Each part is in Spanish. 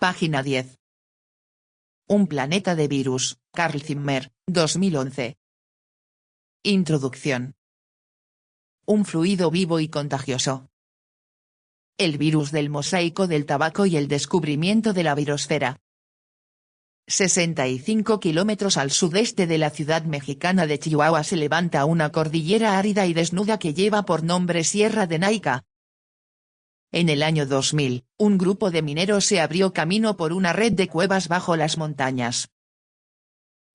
Página 10. Un planeta de virus, Carl Zimmer, 2011. Introducción. Un fluido vivo y contagioso. El virus del mosaico del tabaco y el descubrimiento de la virosfera. 65 kilómetros al sudeste de la ciudad mexicana de Chihuahua se levanta una cordillera árida y desnuda que lleva por nombre Sierra de Naica. En el año 2000, un grupo de mineros se abrió camino por una red de cuevas bajo las montañas.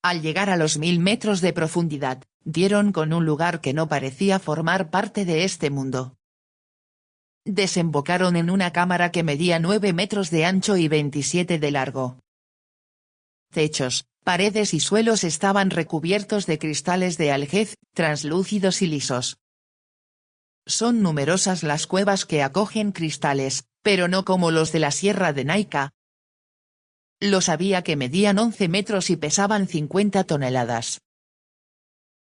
Al llegar a los 1000 metros de profundidad, dieron con un lugar que no parecía formar parte de este mundo. Desembocaron en una cámara que medía 9 metros de ancho y 27 de largo. Techos, paredes y suelos estaban recubiertos de cristales de aljez, translúcidos y lisos. Son numerosas las cuevas que acogen cristales, pero no como los de la Sierra de Naica. Los había que medían 11 metros y pesaban 50 toneladas.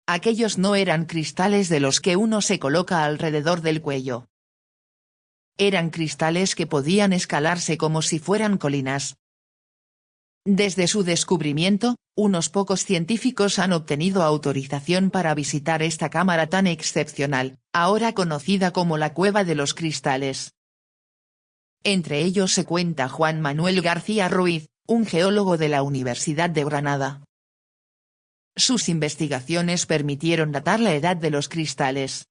Aquellos no eran cristales de los que uno se coloca alrededor del cuello. Eran cristales que podían escalarse como si fueran colinas. Desde su descubrimiento, unos pocos científicos han obtenido autorización para visitar esta cámara tan excepcional, ahora conocida como la Cueva de los Cristales. Entre ellos se cuenta Juan Manuel García Ruiz, un geólogo de la Universidad de Granada. Sus investigaciones permitieron datar la edad de los cristales.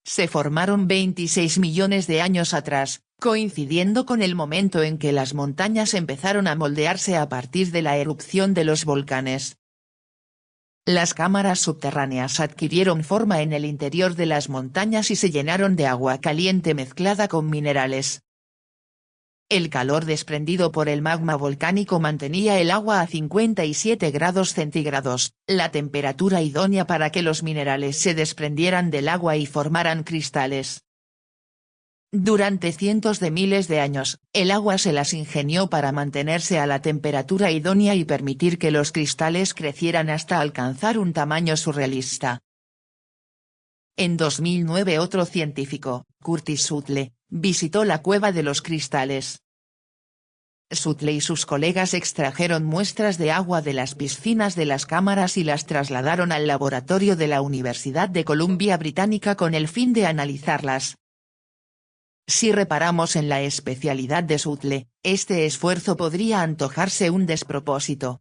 Se formaron 26 millones de años atrás, coincidiendo con el momento en que las montañas empezaron a moldearse a partir de la erupción de los volcanes. Las cámaras subterráneas adquirieron forma en el interior de las montañas y se llenaron de agua caliente mezclada con minerales. El calor desprendido por el magma volcánico mantenía el agua a 57 grados centígrados, la temperatura idónea para que los minerales se desprendieran del agua y formaran cristales. Durante cientos de miles de años, el agua se las ingenió para mantenerse a la temperatura idónea y permitir que los cristales crecieran hasta alcanzar un tamaño surrealista. En 2009 otro científico, Curtis Sutle, visitó la Cueva de los Cristales. Sutle y sus colegas extrajeron muestras de agua de las piscinas de las cámaras y las trasladaron al laboratorio de la Universidad de Columbia Británica con el fin de analizarlas. Si reparamos en la especialidad de Sutle, este esfuerzo podría antojarse un despropósito.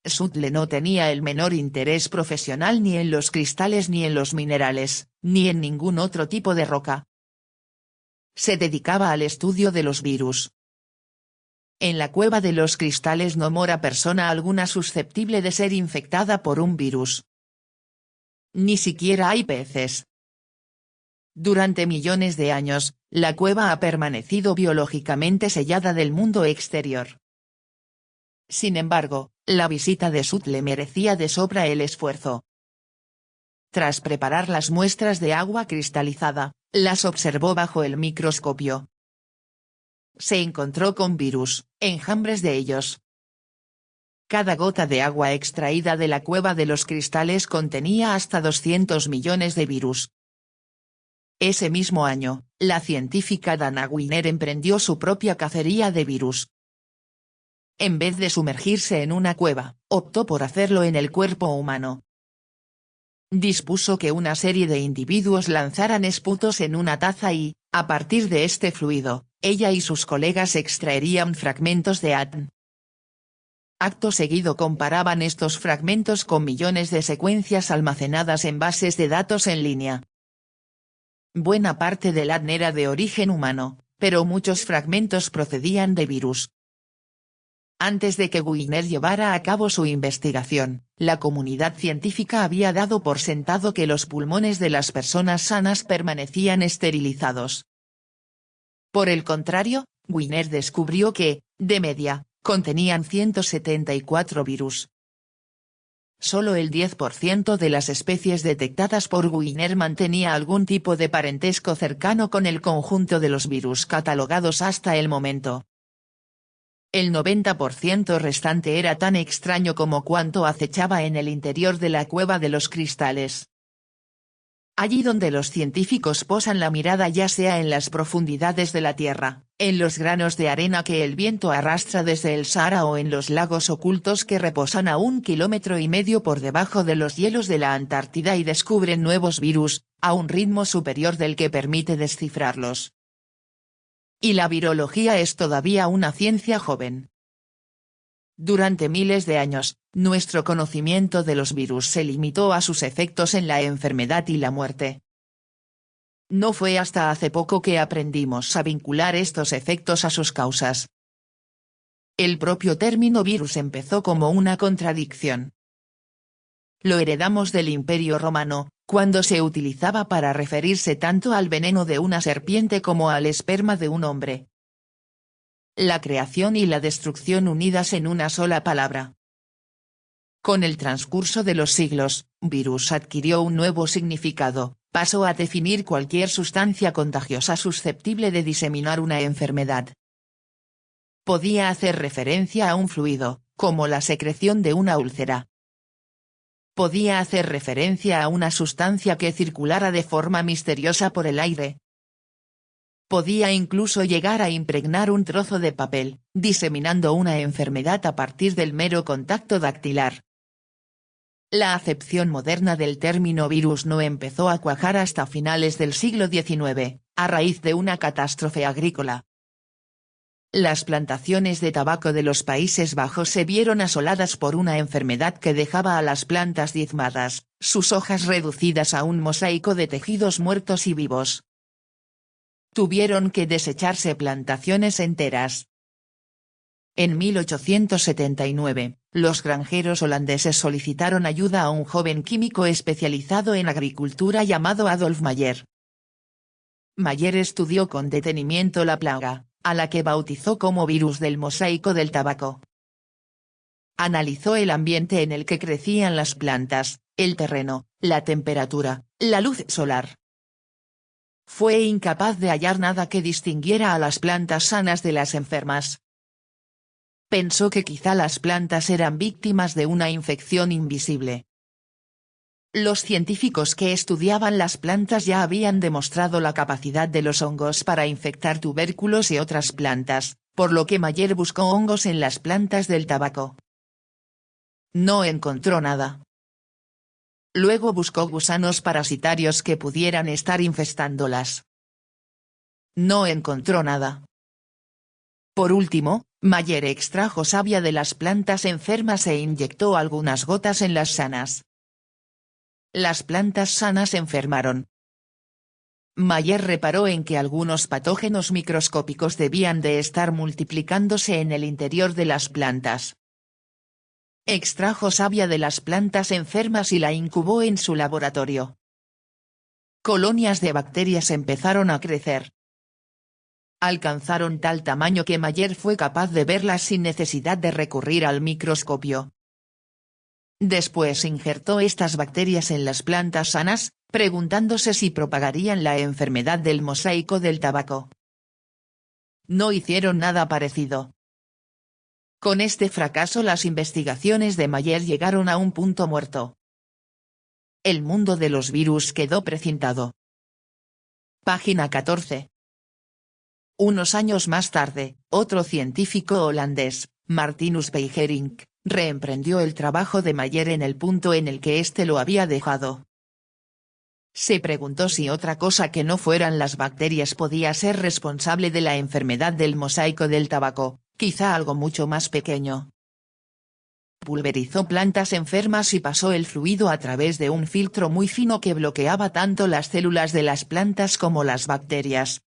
Sutle no tenía el menor interés profesional ni en los cristales ni en los minerales, ni en ningún otro tipo de roca. Se dedicaba al estudio de los virus. En la Cueva de los Cristales no mora persona alguna susceptible de ser infectada por un virus. Ni siquiera hay peces. Durante millones de años, la cueva ha permanecido biológicamente sellada del mundo exterior. Sin embargo, la visita de Sutle merecía de sobra el esfuerzo. Tras preparar las muestras de agua cristalizada, las observó bajo el microscopio. Se encontró con virus, enjambres de ellos. Cada gota de agua extraída de la Cueva de los Cristales contenía hasta 200 millones de virus. Ese mismo año, la científica Dana Winer emprendió su propia cacería de virus. En vez de sumergirse en una cueva, optó por hacerlo en el cuerpo humano. Dispuso que una serie de individuos lanzaran esputos en una taza y, a partir de este fluido, ella y sus colegas extraerían fragmentos de ADN. Acto seguido comparaban estos fragmentos con millones de secuencias almacenadas en bases de datos en línea. Buena parte del ADN era de origen humano, pero muchos fragmentos procedían de virus. Antes de que Winer llevara a cabo su investigación, la comunidad científica había dado por sentado que los pulmones de las personas sanas permanecían esterilizados. Por el contrario, Winer descubrió que, de media, contenían 174 virus. Solo el 10% de las especies detectadas por Winer mantenía algún tipo de parentesco cercano con el conjunto de los virus catalogados hasta el momento. El 90% restante era tan extraño como cuanto acechaba en el interior de la Cueva de los Cristales. Allí donde los científicos posan la mirada, ya sea en las profundidades de la Tierra, en los granos de arena que el viento arrastra desde el Sahara o en los lagos ocultos que reposan a 1,5 kilómetros por debajo de los hielos de la Antártida y descubren nuevos virus, a un ritmo superior del que permite descifrarlos. Y la virología es todavía una ciencia joven. Durante miles de años, nuestro conocimiento de los virus se limitó a sus efectos en la enfermedad y la muerte. No fue hasta hace poco que aprendimos a vincular estos efectos a sus causas. El propio término virus empezó como una contradicción. Lo heredamos del Imperio Romano, cuando se utilizaba para referirse tanto al veneno de una serpiente como al esperma de un hombre. La creación y la destrucción unidas en una sola palabra. Con el transcurso de los siglos, virus adquirió un nuevo significado, pasó a definir cualquier sustancia contagiosa susceptible de diseminar una enfermedad. Podía hacer referencia a un fluido, como la secreción de una úlcera. Podía hacer referencia a una sustancia que circulara de forma misteriosa por el aire. Podía incluso llegar a impregnar un trozo de papel, diseminando una enfermedad a partir del mero contacto dactilar. La acepción moderna del término virus no empezó a cuajar hasta finales del siglo XIX, a raíz de una catástrofe agrícola. Las plantaciones de tabaco de los Países Bajos se vieron asoladas por una enfermedad que dejaba a las plantas diezmadas, sus hojas reducidas a un mosaico de tejidos muertos y vivos. Tuvieron que desecharse plantaciones enteras. En 1879, los granjeros holandeses solicitaron ayuda a un joven químico especializado en agricultura llamado Adolf Mayer. Mayer estudió con detenimiento la plaga, a la que bautizó como virus del mosaico del tabaco. Analizó el ambiente en el que crecían las plantas, el terreno, la temperatura, la luz solar. Fue incapaz de hallar nada que distinguiera a las plantas sanas de las enfermas. Pensó que quizá las plantas eran víctimas de una infección invisible. Los científicos que estudiaban las plantas ya habían demostrado la capacidad de los hongos para infectar tubérculos y otras plantas, por lo que Mayer buscó hongos en las plantas del tabaco. No encontró nada. Luego buscó gusanos parasitarios que pudieran estar infestándolas. No encontró nada. Por último, Mayer extrajo savia de las plantas enfermas e inyectó algunas gotas en las sanas. Las plantas sanas enfermaron. Mayer reparó en que algunos patógenos microscópicos debían de estar multiplicándose en el interior de las plantas. Extrajo savia de las plantas enfermas y la incubó en su laboratorio. Colonias de bacterias empezaron a crecer. Alcanzaron tal tamaño que Mayer fue capaz de verlas sin necesidad de recurrir al microscopio. Después injertó estas bacterias en las plantas sanas, preguntándose si propagarían la enfermedad del mosaico del tabaco. No hicieron nada parecido. Con este fracaso las investigaciones de Mayer llegaron a un punto muerto. El mundo de los virus quedó precintado. Página 14. Unos años más tarde, otro científico holandés, Martinus Beijerinck, reemprendió el trabajo de Mayer en el punto en el que éste lo había dejado. Se preguntó si otra cosa que no fueran las bacterias podía ser responsable de la enfermedad del mosaico del tabaco, quizá algo mucho más pequeño. Pulverizó plantas enfermas y pasó el fluido a través de un filtro muy fino que bloqueaba tanto las células de las plantas como las bacterias.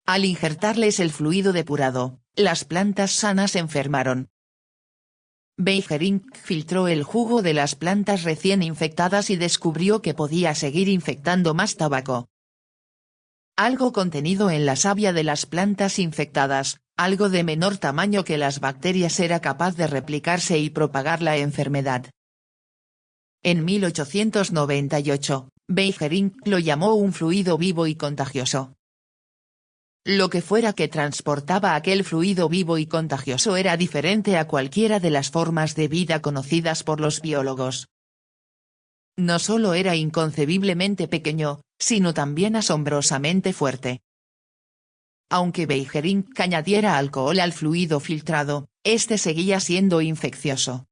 Al injertarles el fluido depurado, las plantas sanas enfermaron. Beijerinck filtró el jugo de las plantas recién infectadas y descubrió que podía seguir infectando más tabaco. Algo contenido en la savia de las plantas infectadas, algo de menor tamaño que las bacterias, era capaz de replicarse y propagar la enfermedad. En 1898, Beijerinck lo llamó un fluido vivo y contagioso. Lo que fuera que transportaba aquel fluido vivo y contagioso era diferente a cualquiera de las formas de vida conocidas por los biólogos. No solo era inconcebiblemente pequeño, sino también asombrosamente fuerte. Aunque Beijerinck añadiera alcohol al fluido filtrado, este seguía siendo infeccioso.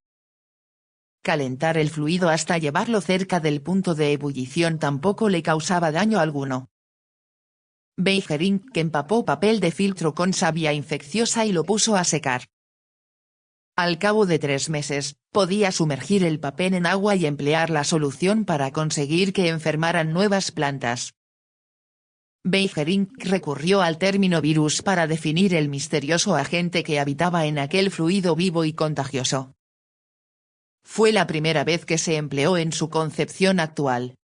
Calentar el fluido hasta llevarlo cerca del punto de ebullición tampoco le causaba daño alguno. Beijerinck empapó papel de filtro con savia infecciosa y lo puso a secar. Al cabo de 3 meses, podía sumergir el papel en agua y emplear la solución para conseguir que enfermaran nuevas plantas. Beijerinck recurrió al término virus para definir el misterioso agente que habitaba en aquel fluido vivo y contagioso. Fue la primera vez que se empleó en su concepción actual.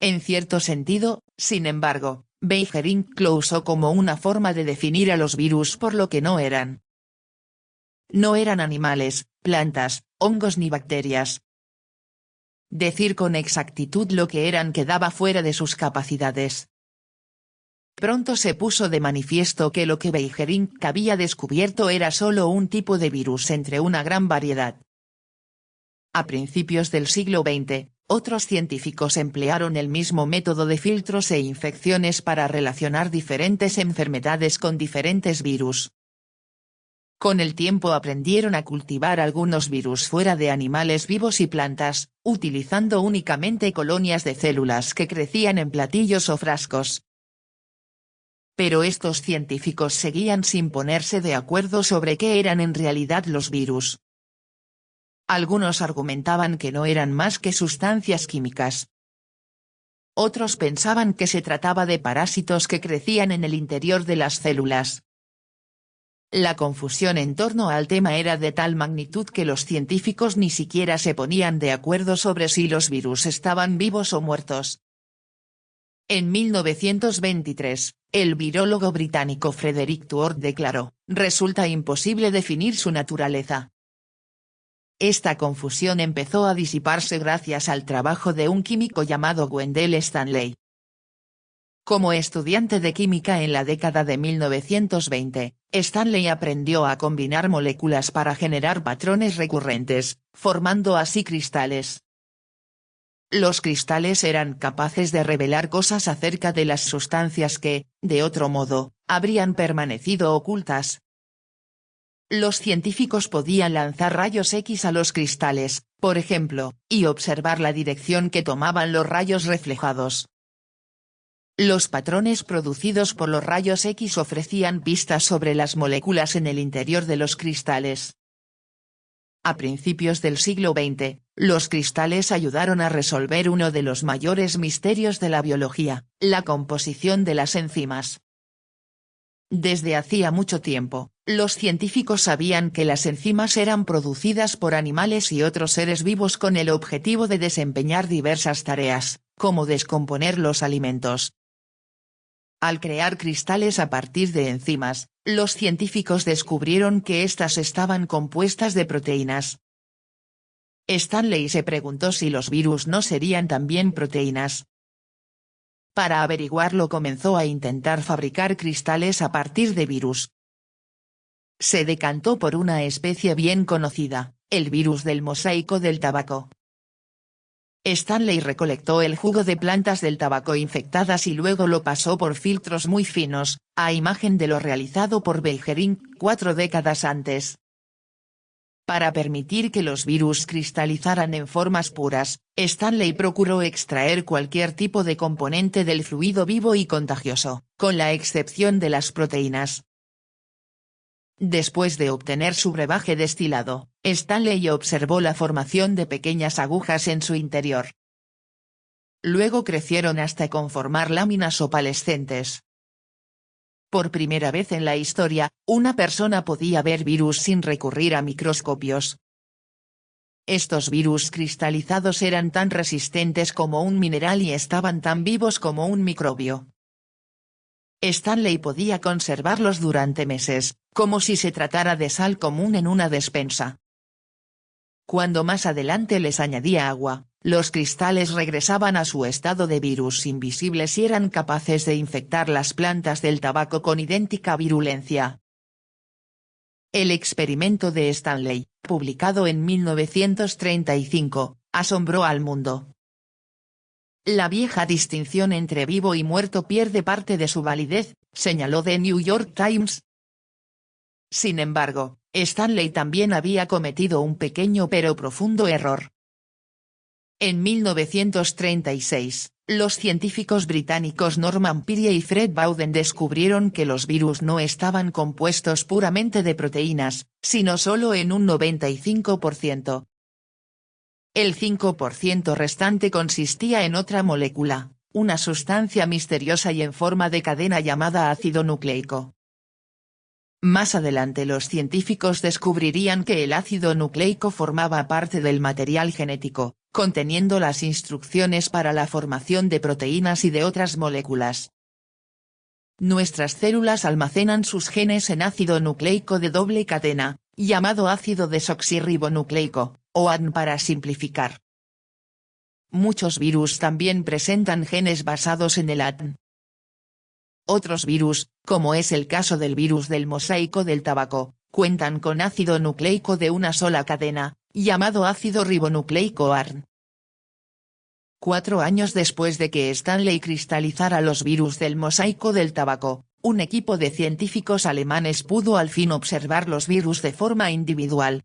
En cierto sentido, sin embargo, Beijerinck lo usó como una forma de definir a los virus por lo que no eran. No eran animales, plantas, hongos ni bacterias. Decir con exactitud lo que eran quedaba fuera de sus capacidades. Pronto se puso de manifiesto que lo que Beijerinck había descubierto era solo un tipo de virus entre una gran variedad. A principios del siglo XX, otros científicos emplearon el mismo método de filtros e infecciones para relacionar diferentes enfermedades con diferentes virus. Con el tiempo aprendieron a cultivar algunos virus fuera de animales vivos y plantas, utilizando únicamente colonias de células que crecían en platillos o frascos. Pero estos científicos seguían sin ponerse de acuerdo sobre qué eran en realidad los virus. Algunos argumentaban que no eran más que sustancias químicas. Otros pensaban que se trataba de parásitos que crecían en el interior de las células. La confusión en torno al tema era de tal magnitud que los científicos ni siquiera se ponían de acuerdo sobre si los virus estaban vivos o muertos. En 1923, el virólogo británico Frederick Tuord declaró: "Resulta imposible definir su naturaleza". Esta confusión empezó a disiparse gracias al trabajo de un químico llamado Wendell Stanley. Como estudiante de química en la década de 1920, Stanley aprendió a combinar moléculas para generar patrones recurrentes, formando así cristales. Los cristales eran capaces de revelar cosas acerca de las sustancias que, de otro modo, habrían permanecido ocultas. Los científicos podían lanzar rayos X a los cristales, por ejemplo, y observar la dirección que tomaban los rayos reflejados. Los patrones producidos por los rayos X ofrecían pistas sobre las moléculas en el interior de los cristales. A principios del siglo XX, los cristales ayudaron a resolver uno de los mayores misterios de la biología, la composición de las enzimas. Desde hacía mucho tiempo, los científicos sabían que las enzimas eran producidas por animales y otros seres vivos con el objetivo de desempeñar diversas tareas, como descomponer los alimentos. Al crear cristales a partir de enzimas, los científicos descubrieron que éstas estaban compuestas de proteínas. Stanley se preguntó si los virus no serían también proteínas. Para averiguarlo comenzó a intentar fabricar cristales a partir de virus. Se decantó por una especie bien conocida, el virus del mosaico del tabaco. Stanley recolectó el jugo de plantas del tabaco infectadas y luego lo pasó por filtros muy finos, a imagen de lo realizado por Beijerinck 4 décadas antes. Para permitir que los virus cristalizaran en formas puras, Stanley procuró extraer cualquier tipo de componente del fluido vivo y contagioso, con la excepción de las proteínas. Después de obtener su brebaje destilado, Stanley observó la formación de pequeñas agujas en su interior. Luego crecieron hasta conformar láminas opalescentes. Por primera vez en la historia, una persona podía ver virus sin recurrir a microscopios. Estos virus cristalizados eran tan resistentes como un mineral y estaban tan vivos como un microbio. Stanley podía conservarlos durante meses, como si se tratara de sal común en una despensa. Cuando más adelante les añadía agua, los cristales regresaban a su estado de virus invisibles y eran capaces de infectar las plantas del tabaco con idéntica virulencia. El experimento de Stanley, publicado en 1935, asombró al mundo. La vieja distinción entre vivo y muerto pierde parte de su validez, señaló The New York Times. Sin embargo, Stanley también había cometido un pequeño pero profundo error. En 1936, los científicos británicos Norman Peary y Fred Bowden descubrieron que los virus no estaban compuestos puramente de proteínas, sino solo en un 95%. El 5% restante consistía en otra molécula, una sustancia misteriosa y en forma de cadena llamada ácido nucleico. Más adelante los científicos descubrirían que el ácido nucleico formaba parte del material genético, conteniendo las instrucciones para la formación de proteínas y de otras moléculas. Nuestras células almacenan sus genes en ácido nucleico de doble cadena, llamado ácido desoxirribonucleico, o ADN para simplificar. Muchos virus también presentan genes basados en el ADN. Otros virus, como es el caso del virus del mosaico del tabaco, cuentan con ácido nucleico de una sola cadena, llamado ácido ribonucleico ARN. 4 años después de que Stanley cristalizara los virus del mosaico del tabaco, un equipo de científicos alemanes pudo al fin observar los virus de forma individual.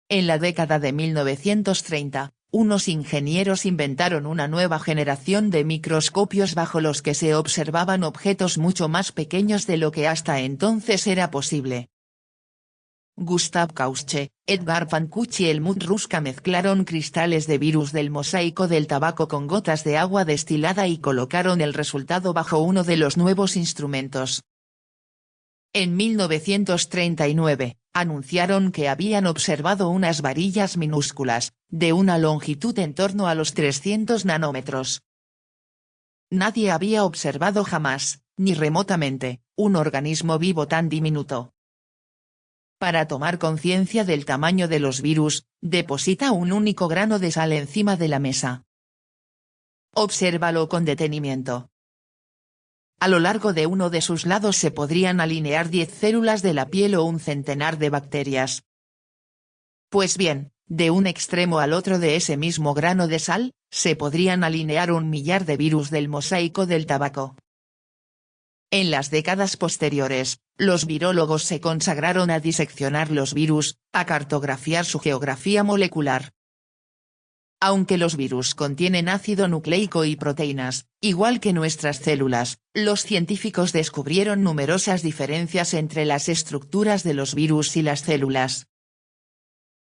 En la década de 1930, unos ingenieros inventaron una nueva generación de microscopios bajo los que se observaban objetos mucho más pequeños de lo que hasta entonces era posible. Gustav Kausche, Edgar Pancuch y Helmut Ruska mezclaron cristales de virus del mosaico del tabaco con gotas de agua destilada y colocaron el resultado bajo uno de los nuevos instrumentos. En 1939, anunciaron que habían observado unas varillas minúsculas, de una longitud en torno a los 300 nanómetros. Nadie había observado jamás, ni remotamente, un organismo vivo tan diminuto. Para tomar conciencia del tamaño de los virus, deposita un único grano de sal encima de la mesa. Obsérvalo con detenimiento. A lo largo de uno de sus lados se podrían alinear 10 células de la piel o un centenar de bacterias. Pues bien, de un extremo al otro de ese mismo grano de sal, se podrían alinear 1 millar de virus del mosaico del tabaco. En las décadas posteriores, los virólogos se consagraron a diseccionar los virus, a cartografiar su geografía molecular. Aunque los virus contienen ácido nucleico y proteínas, igual que nuestras células, los científicos descubrieron numerosas diferencias entre las estructuras de los virus y las células.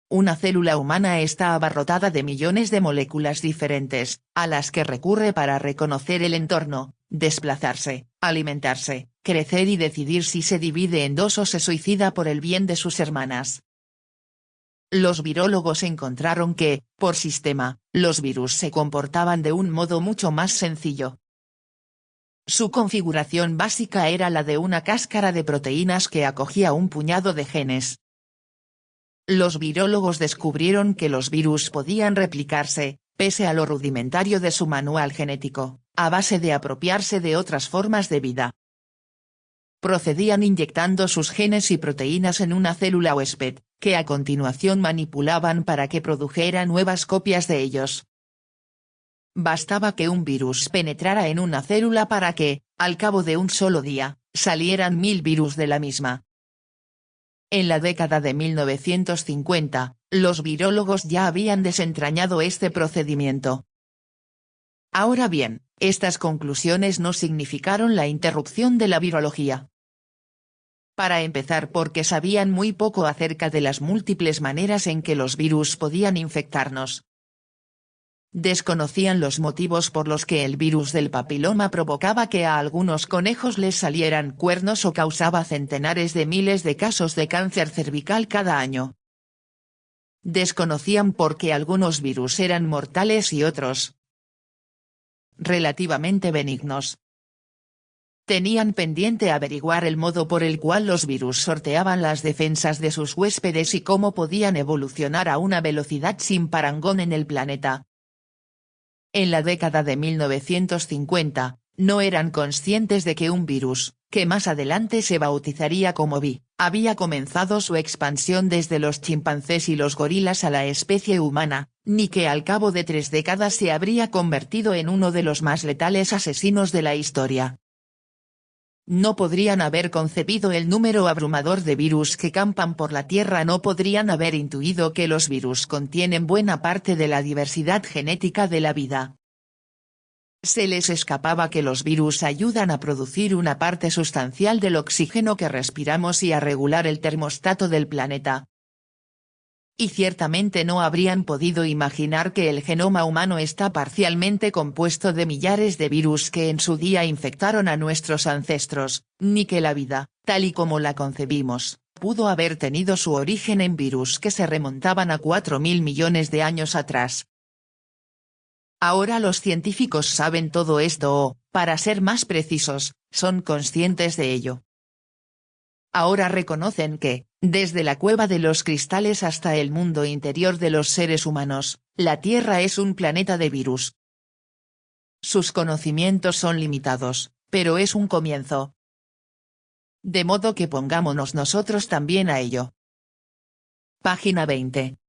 Una célula humana está abarrotada de millones de moléculas diferentes, a las que recurre para reconocer el entorno, desplazarse, alimentarse, crecer y decidir si se divide en dos o se suicida por el bien de sus hermanas. Los virólogos encontraron que, por sistema, los virus se comportaban de un modo mucho más sencillo. Su configuración básica era la de una cáscara de proteínas que acogía un puñado de genes. Los virólogos descubrieron que los virus podían replicarse, pese a lo rudimentario de su manual genético, a base de apropiarse de otras formas de vida. Procedían inyectando sus genes y proteínas en una célula huésped, que a continuación manipulaban para que produjera nuevas copias de ellos. Bastaba que un virus penetrara en una célula para que, al cabo de un solo día, salieran 1000 virus de la misma. En la década de 1950, los virólogos ya habían desentrañado este procedimiento. Ahora bien, estas conclusiones no significaron la interrupción de la virología. Para empezar, porque sabían muy poco acerca de las múltiples maneras en que los virus podían infectarnos. Desconocían los motivos por los que el virus del papiloma provocaba que a algunos conejos les salieran cuernos o causaba centenares de miles de casos de cáncer cervical cada año. Desconocían por qué algunos virus eran mortales y otros relativamente benignos. Tenían pendiente averiguar el modo por el cual los virus sorteaban las defensas de sus huéspedes y cómo podían evolucionar a una velocidad sin parangón en el planeta. En la década de 1950, No eran conscientes de que un virus, que más adelante se bautizaría como VI, había comenzado su expansión desde los chimpancés y los gorilas a la especie humana, ni que al cabo de 3 décadas se habría convertido en uno de los más letales asesinos de la historia. No podrían haber concebido el número abrumador de virus que campan por la Tierra, no podrían haber intuido que los virus contienen buena parte de la diversidad genética de la vida. Se les escapaba que los virus ayudan a producir una parte sustancial del oxígeno que respiramos y a regular el termostato del planeta. Y ciertamente no habrían podido imaginar que el genoma humano está parcialmente compuesto de millares de virus que en su día infectaron a nuestros ancestros, ni que la vida, tal y como la concebimos, pudo haber tenido su origen en virus que se remontaban a 4.000 millones de años atrás. Ahora los científicos saben todo esto o, para ser más precisos, son conscientes de ello. Ahora reconocen que, desde la cueva de los cristales hasta el mundo interior de los seres humanos, la Tierra es un planeta de virus. Sus conocimientos son limitados, pero es un comienzo. De modo que pongámonos nosotros también a ello. Página 20.